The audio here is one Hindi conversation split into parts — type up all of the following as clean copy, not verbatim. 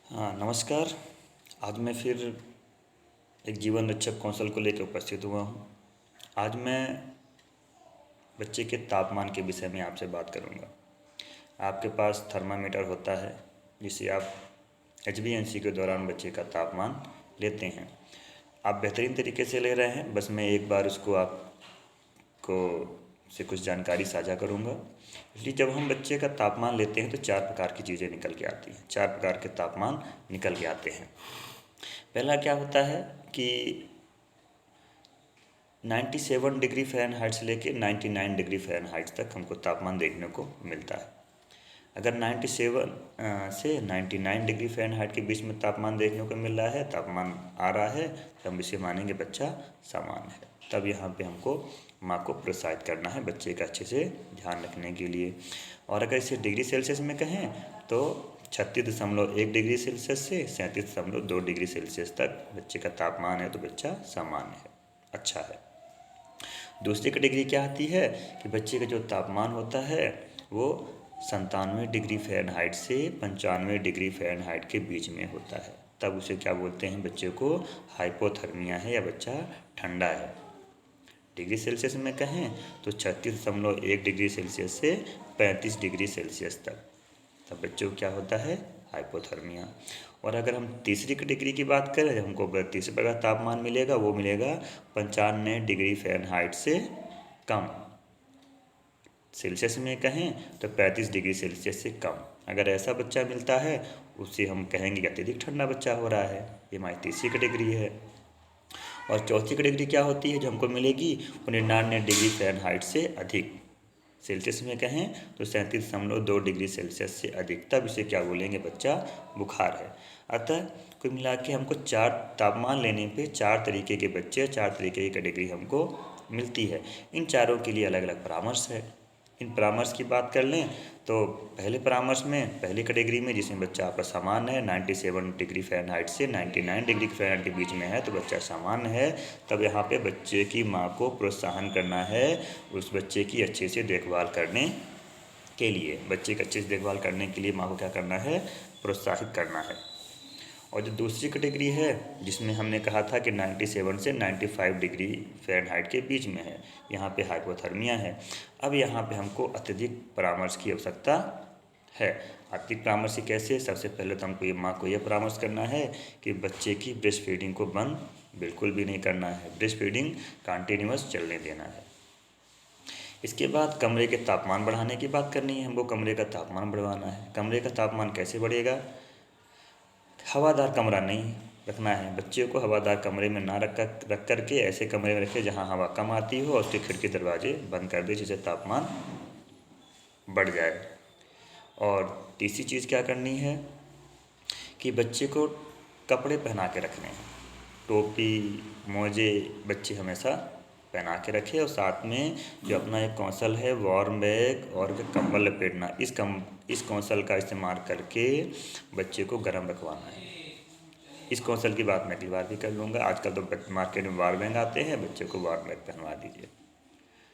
हाँ, नमस्कार। आज मैं फिर एक जीवन रक्षक कौशल को लेकर उपस्थित हुआ हूँ। आज मैं बच्चे के तापमान के विषय में आपसे बात करूँगा। आपके पास थर्मामीटर होता है जिसे आप HbA1c के दौरान बच्चे का तापमान लेते हैं। आप बेहतरीन तरीके से ले रहे हैं, बस मैं एक बार उसको आपको से कुछ जानकारी साझा करूँगा। इसलिए जब हम बच्चे का तापमान लेते हैं तो 4 प्रकार की चीज़ें निकल के आती हैं, 4 प्रकार के तापमान निकल के आते हैं। पहला क्या होता है कि 97 डिग्री फ़ारेनहाइट से लेके 99 डिग्री फ़ारेनहाइट तक हमको तापमान देखने को मिलता है। अगर 97 से 99 डिग्री फ़ारेनहाइट के बीच में तापमान देखने को मिल रहा है, तापमान आ रहा है, तो हम इसे मानेंगे बच्चा सामान्य है। तब यहाँ पे हमको माँ को प्रोत्साहित करना है बच्चे का अच्छे से ध्यान रखने के लिए। और अगर इसे डिग्री सेल्सियस में कहें तो 36.1 डिग्री सेल्सियस से 37.2 डिग्री सेल्सियस तक बच्चे का तापमान है तो बच्चा सामान्य है, अच्छा है। दूसरी कैटेगरी क्या आती है कि बच्चे का जो तापमान होता है वो 97 डिग्री फ़ारेनहाइट से 95 डिग्री फ़ारेनहाइट के बीच में होता है। तब उसे क्या बोलते हैं, बच्चे को हाइपोथर्मिया है या बच्चा ठंडा है। डिग्री सेल्सियस में कहें तो 36.1 डिग्री सेल्सियस से 35 डिग्री सेल्सियस तक, तब बच्चों को क्या होता है, हाइपोथर्मिया। और अगर हम तीसरी कैटेगरी की बात करें, जब हमको तीसरे प्रकार का तापमान मिलेगा वो मिलेगा 95 डिग्री फ़ारेनहाइट से कम। सेल्सियस में कहें तो 35 डिग्री सेल्सियस से कम। अगर ऐसा बच्चा मिलता है उसे हम कहेंगे कि अत्यधिक ठंडा बच्चा हो रहा है। ये हमारी तीसरी कैटेगरी है। और चौथी कैटेगरी क्या होती है जो हमको मिलेगी, वो 99 डिग्री फ़ारेनहाइट से अधिक। सेल्सियस में कहें तो 37.2 डिग्री सेल्सियस से अधिक, तब इसे क्या बोलेंगे, बच्चा बुखार है। अतः कुल मिला के हमको 4 तापमान लेने पे 4 तरीके के बच्चे, 4 तरीके की कैटेगरी हमको मिलती है। इन चारों के लिए अलग अलग परामर्श है। इन परामर्श की बात कर लें तो पहले परामर्श में पहली कैटेगरी में जिसमें बच्चा आपका सामान्य है, 97 डिग्री फ़ारेनहाइट से 99 डिग्री फ़ारेनहाइट के बीच में है तो बच्चा सामान्य है। तब यहाँ पे बच्चे की माँ को प्रोत्साहन करना है उस बच्चे की अच्छे से देखभाल करने के लिए। बच्चे की अच्छे से देखभाल करने के लिए माँ को क्या करना है, प्रोत्साहित करना है। और जो दूसरी कैटेगरी है जिसमें हमने कहा था कि 97 से 95 डिग्री फ़ारेनहाइट के बीच में है, यहाँ पे हाइपोथर्मिया है। अब यहाँ पे हमको अत्यधिक परामर्श की आवश्यकता है। अत्यधिक परामर्श कैसे, सबसे पहले तो हमको माँ को यह परामर्श करना है कि बच्चे की ब्रेस्ट फीडिंग को बंद बिल्कुल भी नहीं करना है, ब्रेस्ट फीडिंग कंटिन्यूअस चलने देना है। इसके बाद कमरे के तापमान बढ़ाने की बात करनी है हमको। कमरे का तापमान बढ़वाना है। कमरे का तापमान कैसे बढ़ेगा, हवादार कमरा नहीं रखना है बच्चे को। हवादार कमरे में ना रख करके ऐसे कमरे में रखे जहाँ हवा कम आती हो और उसके खिड़की दरवाजे बंद कर दे जिससे तापमान बढ़ जाए। और तीसरी चीज़ क्या करनी है कि बच्चे को कपड़े पहना के रखने हैं। टोपी, मोजे बच्चे हमेशा पहना के रखे। और साथ में जो अपना एक कौशल है वार्म बैग और कंबल लपेटना, इस कौशल का इस्तेमाल करके बच्चे को गर्म रखवाना है। इस कौशल की बात मैं अगली बार भी कर लूँगा। आजकल तो मार्केट में वार बैग आते हैं, बच्चे को वार बैग पहनवा दीजिए,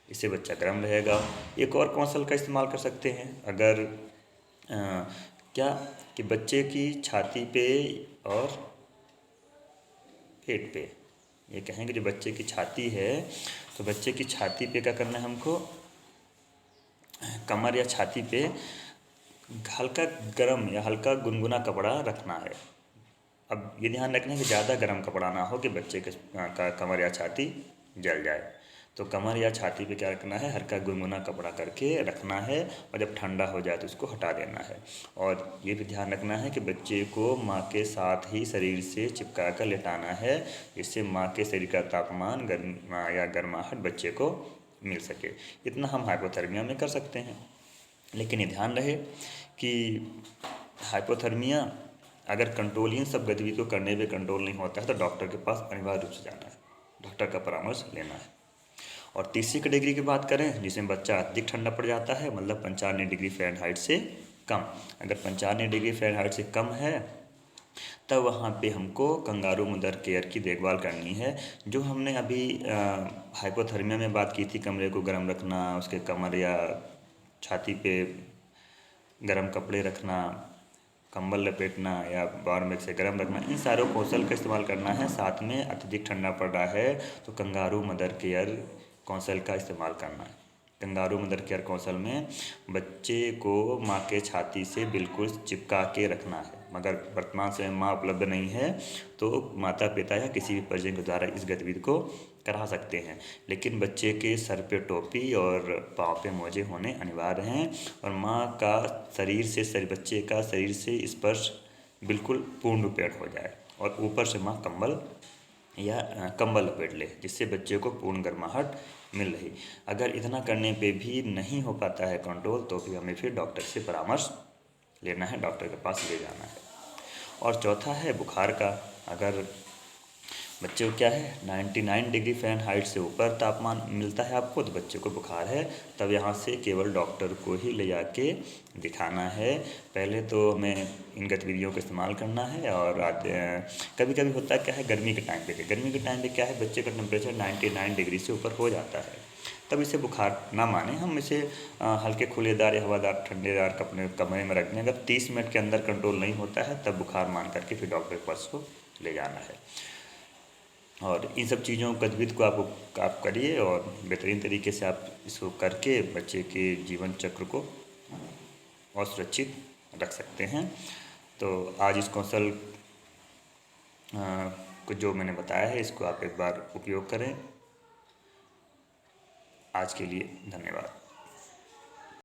इससे बच्चा गर्म रहेगा। एक और कौशल का इस्तेमाल कर सकते हैं अगर क्या कि बच्चे की छाती पे और पेट पे, ये कहेंगे जो बच्चे की छाती है तो बच्चे की छाती पे क्या करना है हमको, कमर या छाती पे हल्का गर्म या हल्का गुनगुना कपड़ा रखना है। अब ये ध्यान रखना है कि ज़्यादा गर्म कपड़ा ना हो कि बच्चे का कमर या छाती जल जाए। तो कमर या छाती पे क्या रखना है, हल्का गुनगुना कपड़ा करके रखना है और जब ठंडा हो जाए तो उसको हटा देना है। और ये भी ध्यान रखना है कि बच्चे को माँ के साथ ही शरीर से चिपका कर लेटाना है, जिससे माँ के शरीर का तापमान गर्म या गर्माहट बच्चे को मिल सके। इतना हम हाइपोथर्मिया में कर सकते हैं। लेकिन ये ध्यान रहे कि हाइपोथर्मिया अगर कंट्रोल, इन सब गतिविधियों को करने पे कंट्रोल नहीं होता है तो डॉक्टर के पास अनिवार्य रूप से जाना है, डॉक्टर का परामर्श लेना है। और तीसरी कैटेगरी की बात करें जिसमें बच्चा अधिक ठंडा पड़ जाता है, मतलब 95 डिग्री फ़ारेनहाइट से कम। अगर 95 डिग्री फ़ारेनहाइट से कम है तब वहाँ पे हमको कंगारू मदर केयर की देखभाल करनी है। जो हमने अभी हाइपोथर्मिया में बात की थी, कमरे को गर्म रखना, उसके कमर या छाती पे गर्म कपड़े रखना, कंबल लपेटना या वार्म से गर्म रखना, इन सारों कौशल का इस्तेमाल करना है। साथ में अत्यधिक ठंडा पड़ रहा है तो कंगारू मदर केयर कौशल का इस्तेमाल करना है। कंगारू मदर केयर कौशल में बच्चे को माँ के छाती से बिल्कुल चिपका के रखना है। मगर वर्तमान समय में माँ उपलब्ध नहीं है तो माता पिता या किसी भी परिजन के द्वारा इस गतिविधि को करा सकते हैं, लेकिन बच्चे के सर पे टोपी और पाँव पे मोजे होने अनिवार्य हैं और माँ का बच्चे का शरीर से स्पर्श बिल्कुल पूर्ण रूपेण हो जाए और ऊपर से माँ कंबल लपेट ले, जिससे बच्चे को पूर्ण गर्माहट मिल रही। अगर इतना करने पे भी नहीं हो पाता है कंट्रोल, तो भी हमें फिर डॉक्टर से परामर्श लेना है, डॉक्टर के पास ले जाना है। और चौथा है बुखार का। अगर बच्चे को क्या है 99 डिग्री फ़ारेनहाइट से ऊपर तापमान मिलता है आपको, तो बच्चे को बुखार है, तब यहाँ से केवल डॉक्टर को ही ले जाके दिखाना है। पहले तो हमें इन गतिविधियों का इस्तेमाल करना है। और कभी कभी होता क्या है गर्मी के टाइम पे क्या है बच्चे का टेम्परेचर 99 डिग्री से ऊपर हो जाता है, तब इसे बुखार ना माने, हम इसे हल्के खुलेदार या हवादार ठंडेदार अपने कमरे में रख दें। अगर 30 मिनट के अंदर कंट्रोल नहीं होता है तब बुखार मान करके फिर डॉक्टर के पास को ले जाना है। और इन सब चीज़ों गतिविधि को आप करिए और बेहतरीन तरीके से आप इसको करके बच्चे के जीवन चक्र को और सुरक्षित रख सकते हैं। तो आज इस कौशल को जो मैंने बताया है इसको आप एक बार उपयोग करें। आज के लिए धन्यवाद।